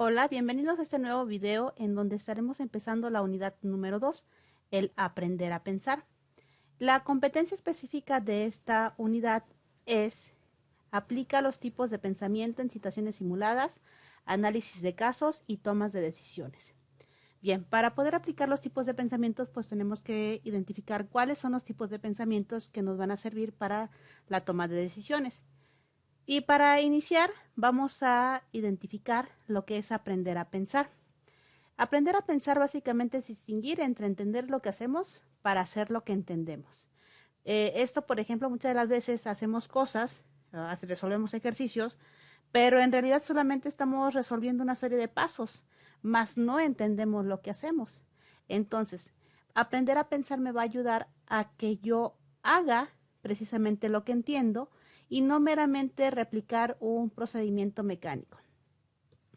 Hola, bienvenidos a este nuevo video en donde estaremos empezando la unidad número 2, el aprender a pensar. La competencia específica de esta unidad es aplica los tipos de pensamiento en situaciones simuladas, análisis de casos y tomas de decisiones. Bien, para poder aplicar los tipos de pensamientos, pues tenemos que identificar cuáles son los tipos de pensamientos que nos van a servir para la toma de decisiones. Y para iniciar, vamos a identificar lo que es aprender a pensar. Aprender a pensar básicamente es distinguir entre entender lo que hacemos para hacer lo que entendemos. Esto, por ejemplo, muchas de las veces hacemos cosas, resolvemos ejercicios, pero en realidad solamente estamos resolviendo una serie de pasos, mas no entendemos lo que hacemos. Entonces, aprender a pensar me va a ayudar a que yo haga precisamente lo que entiendo y no meramente replicar un procedimiento mecánico.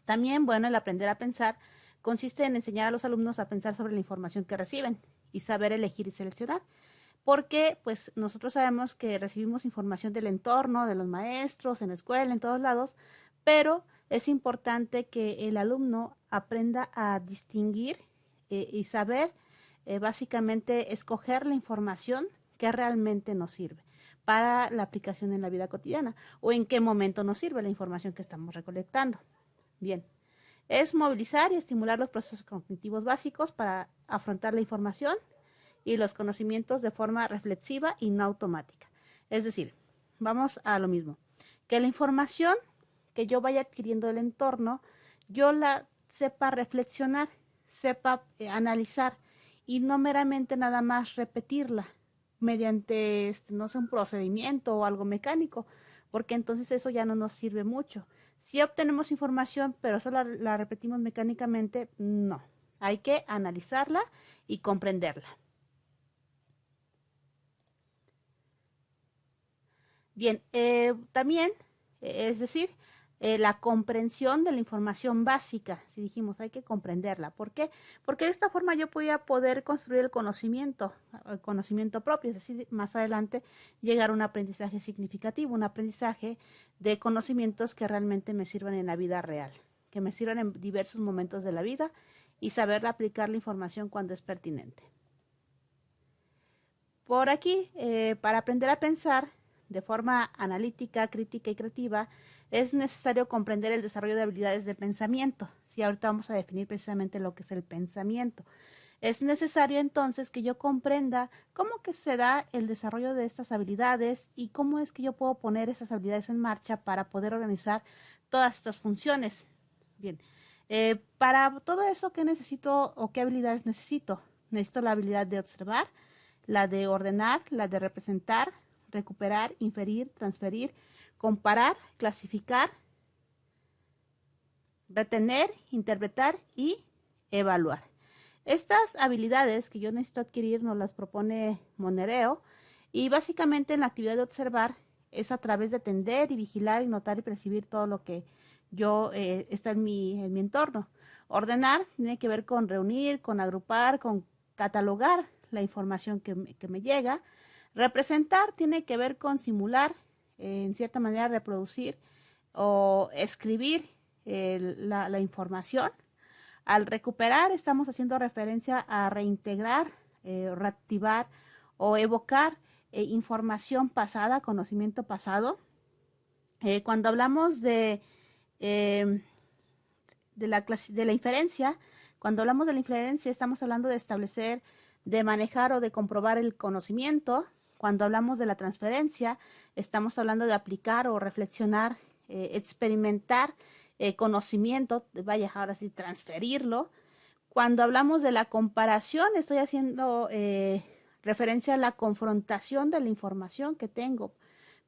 También, bueno, el aprender a pensar consiste en enseñar a los alumnos a pensar sobre la información que reciben y saber elegir y seleccionar. Porque pues nosotros sabemos que recibimos información del entorno, de los maestros, en la escuela, en todos lados, pero es importante que el alumno aprenda a distinguir y saber básicamente escoger la información que realmente nos sirve para la aplicación en la vida cotidiana o en qué momento nos sirve la información que estamos recolectando. Bien, es movilizar y estimular los procesos cognitivos básicos para afrontar la información y los conocimientos de forma reflexiva y no automática. Es decir, vamos a lo mismo, que la información que yo vaya adquiriendo del entorno, yo la sepa reflexionar, sepa analizar y no meramente nada más repetirla mediante, no sé, un procedimiento o algo mecánico, porque entonces eso ya no nos sirve mucho. Si obtenemos información, pero solo la repetimos mecánicamente, no. Hay que analizarla y comprenderla. Bien, también, es decir, la comprensión de la información básica, si dijimos, hay que comprenderla. ¿Por qué? Porque de esta forma yo voy a poder construir el conocimiento propio, es decir, más adelante llegar a un aprendizaje significativo, un aprendizaje de conocimientos que realmente me sirvan en la vida real, que me sirvan en diversos momentos de la vida y saber aplicar la información cuando es pertinente. Por aquí, para aprender a pensar de forma analítica, crítica y creativa, es necesario comprender el desarrollo de habilidades de pensamiento. Sí, ahorita vamos a definir precisamente lo que es el pensamiento. Es necesario entonces que yo comprenda cómo que se da el desarrollo de estas habilidades y cómo es que yo puedo poner esas habilidades en marcha para poder organizar todas estas funciones. Bien, para todo eso, ¿qué necesito o qué habilidades necesito? Necesito la habilidad de observar, la de ordenar, la de representar, recuperar, inferir, transferir, comparar, clasificar, retener, interpretar y evaluar. Estas habilidades que yo necesito adquirir nos las propone Monereo y básicamente en la actividad de observar es a través de atender y vigilar y notar y percibir todo lo que yo está en mi entorno. Ordenar tiene que ver con reunir, con agrupar, con catalogar la información que me llega. Representar tiene que ver con simular, en cierta manera reproducir o escribir la información. Al recuperar estamos haciendo referencia a reintegrar, reactivar o evocar información pasada, conocimiento pasado. Cuando hablamos eh, de la inferencia, cuando hablamos de la inferencia estamos hablando de establecer, de manejar o de comprobar el conocimiento. Cuando hablamos de la transferencia, estamos hablando de aplicar o reflexionar, experimentar conocimiento, vaya, ahora sí, transferirlo. Cuando hablamos de la comparación, estoy haciendo referencia a la confrontación de la información que tengo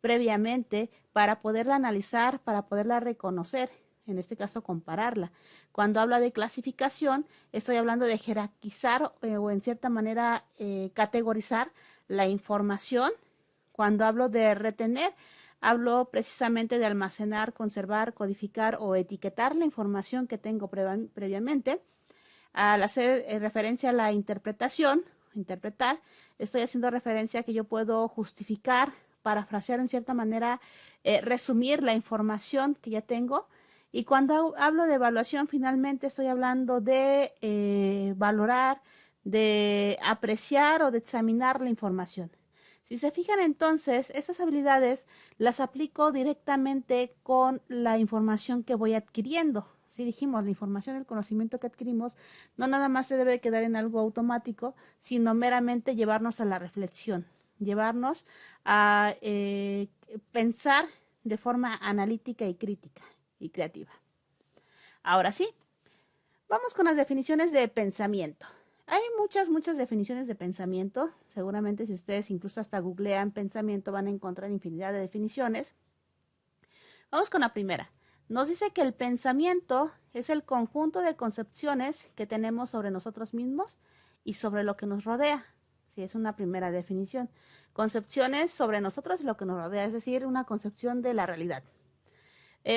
previamente para poderla analizar, para poderla reconocer, en este caso compararla. Cuando habla de clasificación, estoy hablando de jerarquizar o en cierta manera categorizar la información. Cuando hablo de retener, hablo precisamente de almacenar, conservar, codificar o etiquetar la información que tengo previamente. Al hacer referencia a la interpretación, interpretar, estoy haciendo referencia a que yo puedo justificar, parafrasear en cierta manera, resumir la información que ya tengo Y cuando hablo de evaluación, finalmente estoy hablando de valorar, de apreciar o de examinar la información. Si se fijan entonces, estas habilidades las aplico directamente con la información que voy adquiriendo. Si dijimos, la información, el conocimiento que adquirimos, no nada más se debe quedar en algo automático, sino meramente llevarnos a la reflexión, llevarnos a pensar de forma analítica y crítica y creativa. Ahora sí, vamos con las definiciones de pensamiento. Hay muchas definiciones de pensamiento. Seguramente si ustedes incluso hasta googlean pensamiento van a encontrar infinidad de definiciones. Vamos con la primera. Nos dice que el pensamiento es el conjunto de concepciones que tenemos sobre nosotros mismos y sobre lo que nos rodea. Sí, es una primera definición. Concepciones sobre nosotros y lo que nos rodea, es decir, una concepción de la realidad.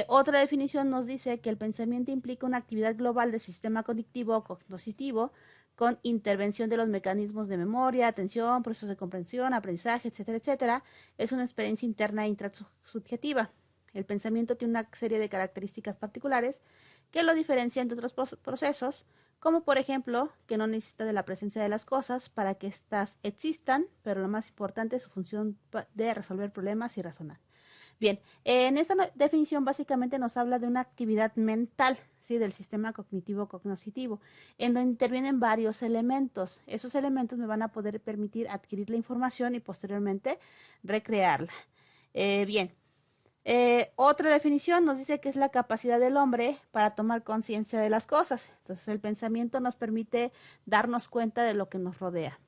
Otra definición nos dice que el pensamiento implica una actividad global del sistema cognitivo o cognitivo con intervención de los mecanismos de memoria, atención, procesos de comprensión, aprendizaje, etcétera, etcétera. Es una experiencia interna e intrasubjetiva. El pensamiento tiene una serie de características particulares que lo diferencian de otros procesos, como por ejemplo que no necesita de la presencia de las cosas para que éstas existan, pero lo más importante es su función de resolver problemas y razonar. Bien, en esta definición básicamente nos habla de una actividad mental, ¿sí? Del sistema cognitivo, en donde intervienen varios elementos. Esos elementos me van a poder permitir adquirir la información y posteriormente recrearla. Bien, otra definición nos dice que es la capacidad del hombre para tomar conciencia de las cosas. Entonces, el pensamiento nos permite darnos cuenta de lo que nos rodea.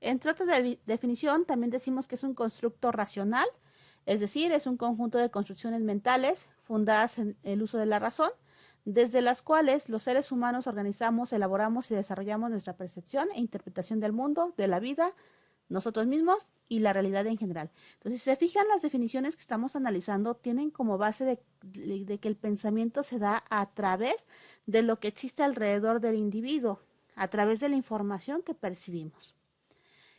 Entre otras definición, también decimos que es un constructo racional, es decir, es un conjunto de construcciones mentales fundadas en el uso de la razón, desde las cuales los seres humanos organizamos, elaboramos y desarrollamos nuestra percepción e interpretación del mundo, de la vida, nosotros mismos y la realidad en general. Entonces, si se fijan, las definiciones que estamos analizando tienen como base de que el pensamiento se da a través de lo que existe alrededor del individuo, a través de la información que percibimos.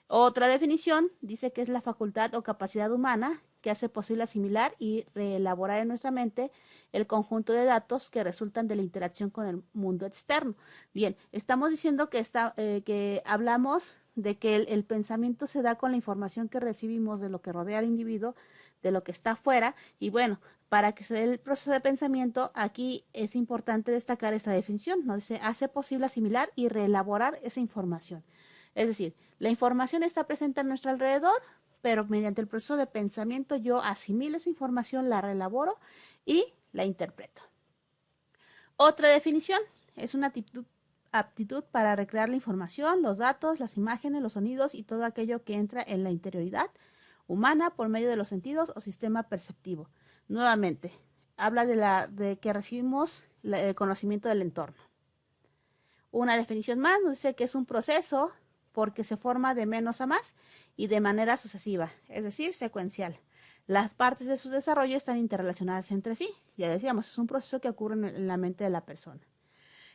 Otra definición dice que es la facultad o capacidad humana que hace posible asimilar y reelaborar en nuestra mente el conjunto de datos que resultan de la interacción con el mundo externo. Bien, estamos diciendo que hablamos de que el pensamiento se da con la información que recibimos de lo que rodea al individuo, de lo que está afuera, y bueno, para que se dé el proceso de pensamiento, aquí es importante destacar esta definición, ¿no? Dice, hace posible asimilar y reelaborar esa información. Es decir, la información está presente a nuestro alrededor, pero mediante el proceso de pensamiento yo asimilo esa información, la reelaboro y la interpreto. Otra definición es una aptitud para recrear la información, los datos, las imágenes, los sonidos y todo aquello que entra en la interioridad humana por medio de los sentidos o sistema perceptivo. Nuevamente, habla de que recibimos el conocimiento del entorno. Una definición más nos dice que es un proceso porque se forma de menos a más y de manera sucesiva, es decir, secuencial. Las partes de su desarrollo están interrelacionadas entre sí. Ya decíamos, es un proceso que ocurre en la mente de la persona.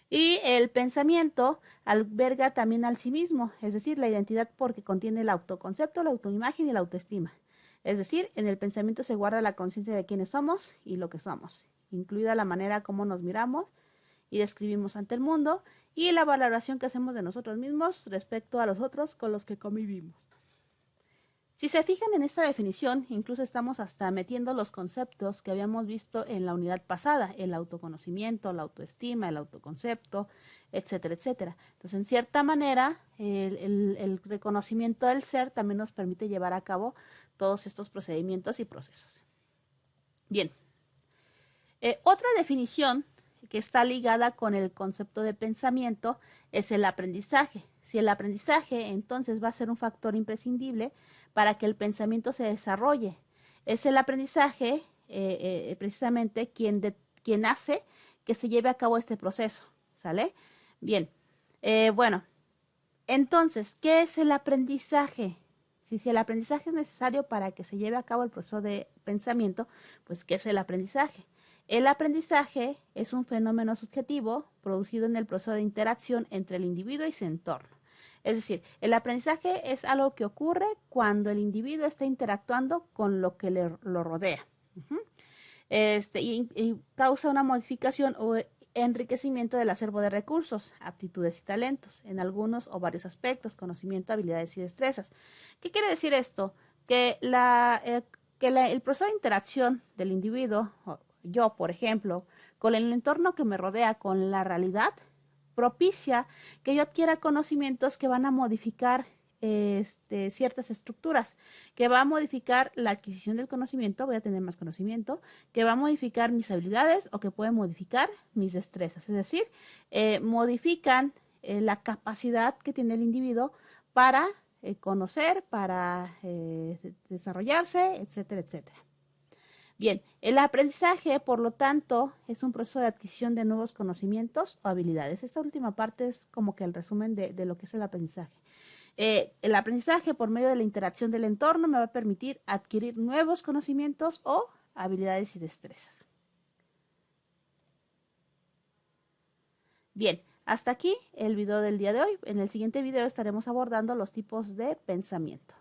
Y el pensamiento alberga también al sí mismo, es decir, la identidad porque contiene el autoconcepto, la autoimagen y la autoestima. Es decir, en el pensamiento se guarda la conciencia de quiénes somos y lo que somos, incluida la manera como nos miramos y describimos ante el mundo y la valoración que hacemos de nosotros mismos respecto a los otros con los que convivimos. Si se fijan en esta definición, incluso estamos hasta metiendo los conceptos que habíamos visto en la unidad pasada, el autoconocimiento, la autoestima, el autoconcepto, etcétera, etcétera. Entonces, en cierta manera, el reconocimiento del ser también nos permite llevar a cabo todos estos procedimientos y procesos. Bien, otra definición que está ligada con el concepto de pensamiento es el aprendizaje. Si el aprendizaje entonces va a ser un factor imprescindible para que el pensamiento se desarrolle. Es el aprendizaje precisamente quien hace que se lleve a cabo este proceso, ¿sale? Bien, bueno, entonces, ¿qué es el aprendizaje? Si el aprendizaje es necesario para que se lleve a cabo el proceso de pensamiento, pues ¿qué es el aprendizaje? El aprendizaje es un fenómeno subjetivo producido en el proceso de interacción entre el individuo y su entorno. Es decir, el aprendizaje es algo que ocurre cuando el individuo está interactuando con lo que lo rodea. y causa una modificación o enriquecimiento del acervo de recursos, aptitudes y talentos en algunos o varios aspectos, conocimiento, habilidades y destrezas. ¿Qué quiere decir esto? Que el proceso de interacción del individuo, yo por ejemplo, con el entorno que me rodea, con la realidad, propicia que yo adquiera conocimientos que van a modificar ciertas estructuras, que va a modificar la adquisición del conocimiento, voy a tener más conocimiento, que va a modificar mis habilidades o que puede modificar mis destrezas. Es decir, modifican la capacidad que tiene el individuo para conocer, para desarrollarse, etcétera, etcétera. Bien, el aprendizaje, por lo tanto, es un proceso de adquisición de nuevos conocimientos o habilidades. Esta última parte es como que el resumen de lo que es el aprendizaje. El aprendizaje por medio de la interacción del entorno me va a permitir adquirir nuevos conocimientos o habilidades y destrezas. Bien, hasta aquí el video del día de hoy. En el siguiente video estaremos abordando los tipos de pensamiento.